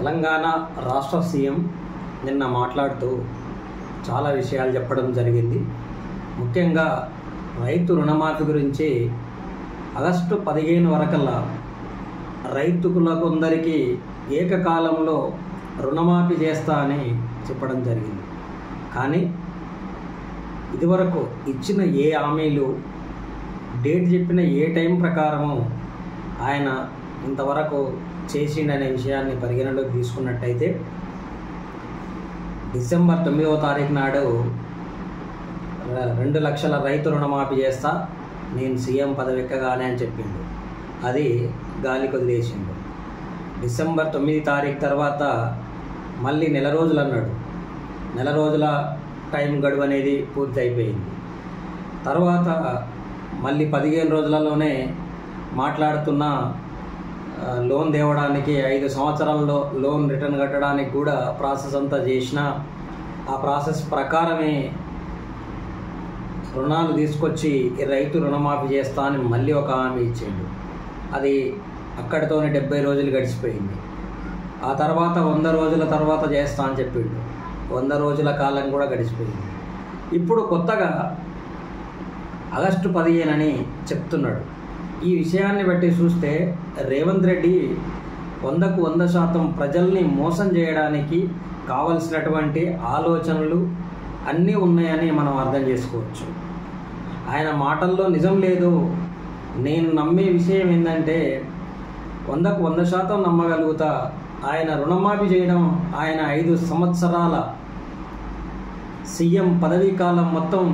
తెలంగాణ రాష్ట్ర సీఎం నిన్న మాట్లాడుతూ చాలా విషయాలు చెప్పడం జరిగింది. ముఖ్యంగా రైతు రుణమాఫీ గురించి ఆగస్టు 15 వరకల్లా రైతులందరికీ ఏకకాలంలో రుణమాఫీ చేస్తా అని చెప్పడం జరిగింది. కానీ ఇదివరకు ఇచ్చిన ఏ హామీలు, డేట్ చెప్పిన ఏ టైం ప్రకారము ఆయన ఇంతవరకు చేసిండనే విషయాన్ని పరిగణలోకి తీసుకున్నట్టయితే డిసెంబర్ 9వ తారీఖు నాడు 2 లక్షల రైతు రుణమాఫీ చేస్తా నేను సీఎం పదవి ఎక్కగానే అని చెప్పిండు. అది గాలికి వదిలేసిండు. డిసెంబర్ 9 తారీఖు తర్వాత మళ్ళీ నెల రోజులు అన్నాడు. నెల రోజుల టైం గడువు అనేది పూర్తి అయిపోయింది. తర్వాత మళ్ళీ 15 రోజులలోనే మాట్లాడుతున్న లోన్ తేవడానికి 5 సంవత్సరాల్లో లోన్ రిటర్న్ కట్టడానికి కూడా ప్రాసెస్ అంతా చేసిన ఆ ప్రాసెస్ ప్రకారమే రుణాలు తీసుకొచ్చి రైతు రుణమాఫీ చేస్తా అని మళ్ళీ ఒక హామీ ఇచ్చిండు. అది అక్కడితోనే 70 రోజులు గడిచిపోయింది. ఆ తర్వాత 100 రోజుల తర్వాత చేస్తా అని చెప్పిండు. 100 రోజుల కాలం కూడా గడిచిపోయింది. ఇప్పుడు కొత్తగా ఆగస్టు 15 అని చెప్తున్నాడు. ఈ విషయాన్ని బట్టి చూస్తే రేవంత్ రెడ్డి 100కు 100% ప్రజల్ని మోసం చేయడానికి కావలసినటువంటి ఆలోచనలు అన్నీ ఉన్నాయని మనం అర్థం చేసుకోవచ్చు. ఆయన మాటల్లో నిజం లేదు. నేను నమ్మే విషయం ఏంటంటే 100కు 100% నమ్మగలుగుతా. ఆయన రుణమాఫీ చేయడం, ఆయన 5 సంవత్సరాల సీఎం పదవీ కాలం మొత్తం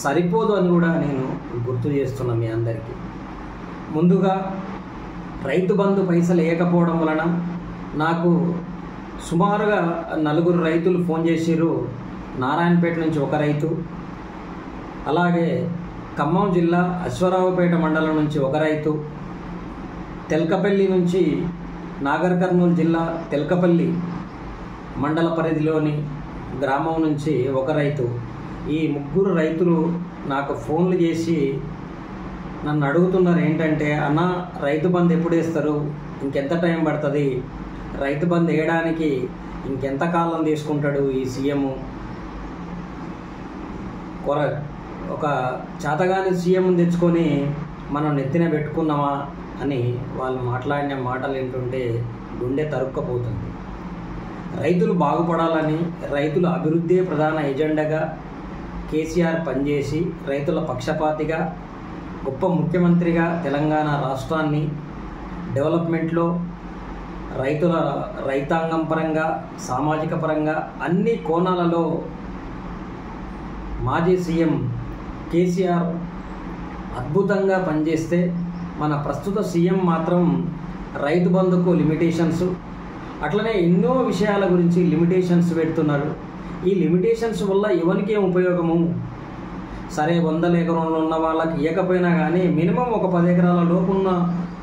సరిపోదు అని కూడా నేను గుర్తు చేస్తున్నా మీ అందరికీ. ముందుగా రైతు బంధు పైసలు లేకపోవడం వలన నాకు సుమారుగా 4 రైతులు ఫోన్ చేసిర్రు. నారాయణపేట నుంచి ఒక రైతు, అలాగే ఖమ్మం జిల్లా అశ్వరావుపేట మండలం నుంచి ఒక రైతు, తెల్కపల్లి నుంచి నాగర్ కర్నూలు జిల్లా తెల్కపల్లి మండల పరిధిలోని గ్రామం నుంచి ఒక రైతు. ఈ 3 రైతులు నాకు ఫోన్లు చేసి నన్ను అడుగుతున్నారు ఏంటంటే, అన్న రైతు బంధు ఎప్పుడు వేస్తారు, ఇంకెంత టైం పడుతుంది, రైతు బంధు వేయడానికి ఇంకెంత కాలం తీసుకుంటాడు ఈ సీఎం, ఒక చేతగాని సీఎం తెచ్చుకొని మనం నెత్తిన పెట్టుకున్నామా అని వాళ్ళు మాట్లాడిన మాటలు ఏంటంటే గుండె తరుక్కపోతుంది. రైతులు బాగుపడాలని, రైతుల అభివృద్ధి ప్రధాన ఎజెండాగా కేసీఆర్ పనిచేసి రైతుల పక్షపాతిగా గొప్ప ముఖ్యమంత్రిగా తెలంగాణ రాష్ట్రాన్ని డెవలప్మెంట్లో రైతాంగం పరంగా, సామాజిక పరంగా అన్ని కోణాలలో మాజీ సీఎం కేసీఆర్ అద్భుతంగా పనిచేస్తే, మన ప్రస్తుత సీఎం మాత్రం రైతు బంధుకు లిమిటేషన్స్, అట్లనే ఎన్నో విషయాల గురించి లిమిటేషన్స్ పెడుతున్నారు. ఈ లిమిటేషన్స్ వల్ల ఎవరికి ఏం ఉపయోగము? సరే 100 ఎకరాలు ఉన్న వాళ్ళకి ఇవ్వకపోయినా కానీ మినిమం ఒక 10 ఎకరాల లోపు ఉన్న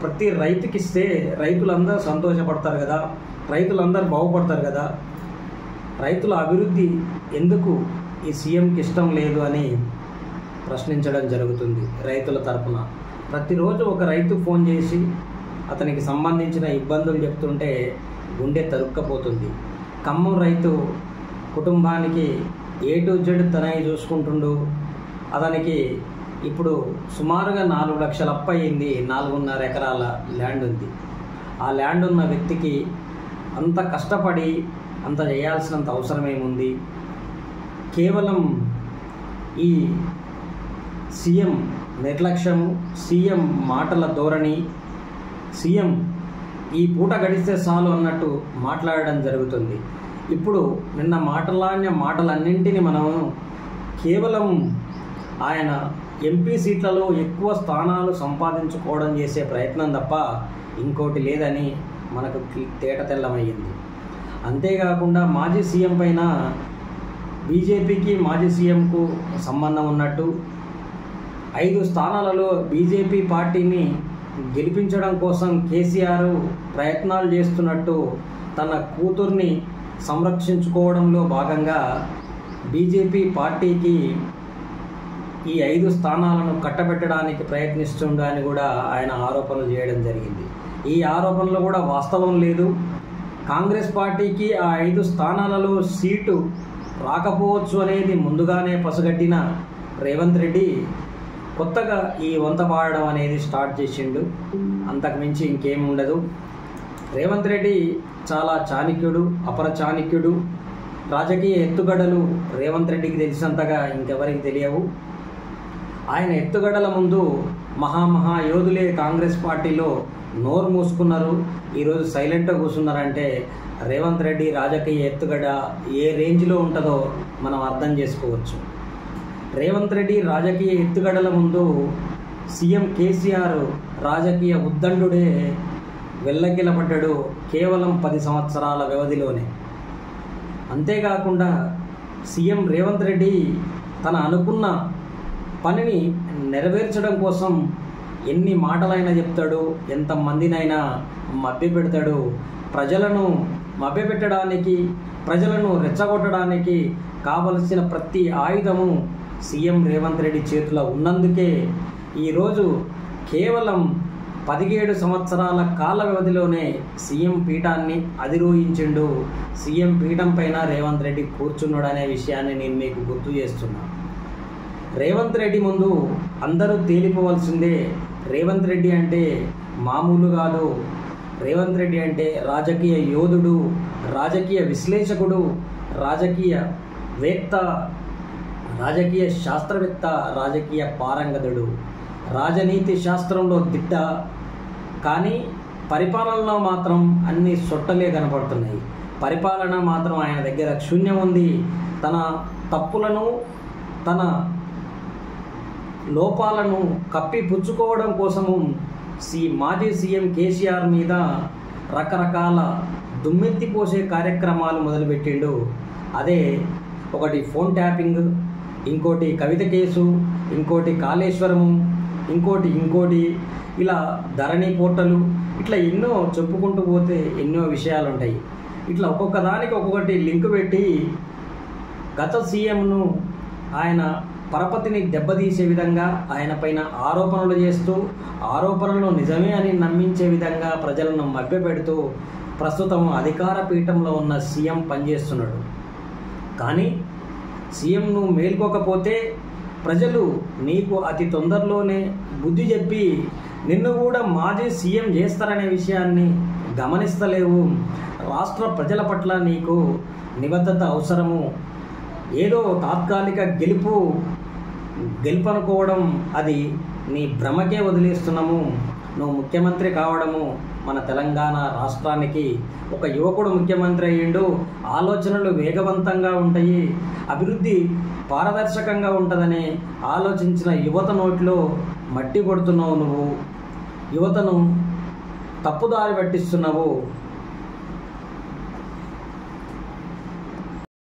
ప్రతి రైతుకి ఇస్తే రైతులందరూ సంతోషపడతారు కదా, రైతులందరూ బాగుపడతారు కదా. రైతుల అభివృద్ధి ఎందుకు ఈ సీఎంకి ఇష్టం లేదు అని ప్రశ్నించడం జరుగుతుంది రైతుల తరఫున. ప్రతిరోజు ఒక రైతు ఫోన్ చేసి అతనికి సంబంధించిన ఇబ్బందులు చెప్తుంటే గుండె తరుక్కపోతుంది. ఖమ్మం రైతు కుటుంబానికి A to Z తనని చూసుకుంటుండు. అతనికి ఇప్పుడు సుమారుగా 4 లక్షల అప్పు అయింది. 4.5 ఎకరాల ల్యాండ్ ఉంది. ఆ ల్యాండ్ ఉన్న వ్యక్తికి అంత కష్టపడి అంత చేయాల్సినంత అవసరం ఏముంది? కేవలం ఈ సీఎం నిర్లక్ష్యము, సీఎం మాటల ధోరణి, సీఎం ఈ పూట గడిస్తే చాలు అన్నట్టు మాట్లాడడం జరుగుతుంది. ఇప్పుడు నిన్న మాట్లాడిన మాటలన్నింటినీ మనం కేవలం ఆయన ఎంపీ సీట్లలో ఎక్కువ స్థానాలు సంపాదించుకోవడం చేసే ప్రయత్నం తప్ప ఇంకోటి లేదని మనకు తేటతెల్లమయ్యింది. అంతేకాకుండా మాజీ సీఎం పైన బీజేపీకి మాజీ సీఎంకు సంబంధం ఉన్నట్టు, 5 స్థానాలలో బీజేపీ పార్టీని గెలిపించడం కోసం కేసీఆర్ ప్రయత్నాలు చేస్తున్నట్టు, తన కూతుర్ని సంరక్షించుకోవడంలో భాగంగా బీజేపీ పార్టీకి ఈ 5 స్థానాలను కట్టబెట్టడానికి ప్రయత్నిస్తుండ అని కూడా ఆయన ఆరోపణలు చేయడం జరిగింది. ఈ ఆరోపణలు కూడా వాస్తవం లేదు. కాంగ్రెస్ పార్టీకి ఆ 5 స్థానాలలో సీటు రాకపోవచ్చు అనేది ముందుగానే పసిగట్టిన రేవంత్ రెడ్డి కొత్తగా ఈ వంత పాడడం అనేది స్టార్ట్ చేసిండు. అంతకుమించి ఇంకేం ఉండదు. రేవంత్ రెడ్డి చాలా చాణక్యుడు, అపర చాణక్యుడు. రాజకీయ ఎత్తుగడలు రేవంత్ రెడ్డికి తెలిసినంతగా ఇంకెవరికి తెలియవు. ఆయన ఎత్తుగడల ముందు మహా యోధులే కాంగ్రెస్ పార్టీలో నోరు మూసుకున్నారు. ఈరోజు సైలెంట్గా కూర్చున్నారంటే రేవంత్ రెడ్డి రాజకీయ ఎత్తుగడ ఏ రేంజ్లో ఉంటుందో మనం అర్థం చేసుకోవచ్చు. రేవంత్ రెడ్డి రాజకీయ ఎత్తుగడల ముందు సీఎం కేసీఆర్ రాజకీయ ఉద్దండుడే వెల్లకిలపడ్డాడు కేవలం 10 సంవత్సరాల వ్యవధిలోనే. అంతేకాకుండా సీఎం రేవంత్ రెడ్డి తన అనుకున్న పనిని నెరవేర్చడం కోసం ఎన్ని మాటలైనా చెప్తాడు, ఎంతమందినైనా మభ్యపెడతాడు. ప్రజలను మభ్యపెట్టడానికి, ప్రజలను రెచ్చగొట్టడానికి కావలసిన ప్రతి ఆయుధము సీఎం రేవంత్ రెడ్డి చేతిలో ఉన్నందుకే ఈరోజు కేవలం 17 సంవత్సరాల కాల వ్యవధిలోనే సీఎం పీఠాన్ని అధిరోహించిండు. సీఎం పీఠం పైన రేవంత్ రెడ్డి కూర్చున్నాడు అనే విషయాన్ని నేను మీకు గుర్తు చేస్తున్నా. రేవంత్ రెడ్డి ముందు అందరూ తేలిపోవాల్సిందే. రేవంత్ రెడ్డి అంటే మామూలు కాదు. రేవంత్ రెడ్డి అంటే రాజకీయ యోధుడు, రాజకీయ విశ్లేషకుడు, రాజకీయ వేత్త, రాజకీయ శాస్త్రవేత్త, రాజకీయ పారంగతుడు, రాజనీతి శాస్త్రంలో దిట్ట. కానీ పరిపాలనలో మాత్రం అన్ని సొట్టలే కనపడుతున్నాయి. పరిపాలన మాత్రం ఆయన దగ్గర శూన్యం ఉంది. తన తప్పులను, తన లోపాలను కప్పిపుచ్చుకోవడం కోసము మాజీ సీఎం కేసీఆర్ మీద రకరకాల దుమ్మెత్తిపోసే కార్యక్రమాలు మొదలుపెట్టిండు. అదే ఒకటి ఫోన్ ట్యాపింగ్, ఇంకోటి కవిత కేసు, ఇంకోటి కాళేశ్వరము, ఇంకోటి ఇలా ధరణి పోర్టలు, ఇట్లా ఎన్నో చెప్పుకుంటూ పోతే ఎన్నో విషయాలు ఉంటాయి. ఇట్లా ఒక్కొక్క దానికి ఒక్కొక్కటి లింక్ పెట్టి గత సీఎంను ఆయన పరపతిని దెబ్బతీసే విధంగా ఆయన పైన ఆరోపణలు చేస్తూ, ఆరోపణలు నిజమే అని నమ్మించే విధంగా ప్రజలను మభ్యపెడుతూ ప్రస్తుతం అధికార పీఠంలో ఉన్న సీఎం పనిచేస్తున్నాడు. కానీ సీఎంను మేల్కోకపోతే ప్రజలు నీకు అతి తొందరలోనే బుద్ధి చెప్పి నిన్ను కూడా మాజీ సీఎం చేస్తారనే విషయాన్ని గమనిస్తలేవు. రాష్ట్ర ప్రజల పట్ల నీకు నిబద్ధత అవసరము. ఏదో తాత్కాలిక గెలుపు అనుకోవడం అది నీ భ్రమకే వదిలేస్తున్నాము. నువ్వు ముఖ్యమంత్రి కావడము మన తెలంగాణ రాష్ట్రానికి ఒక యువకుడు ముఖ్యమంత్రి అయ్యిండు. ఆలోచనలు వేగవంతంగా ఉంటాయి, అభివృద్ధి పారదర్శకంగా ఉంటుందని ఆలోచించిన యువత నోట్లో మట్టి కొడుతున్నావు. నువ్వు యువతను తప్పుదారి పట్టిస్తున్నావు.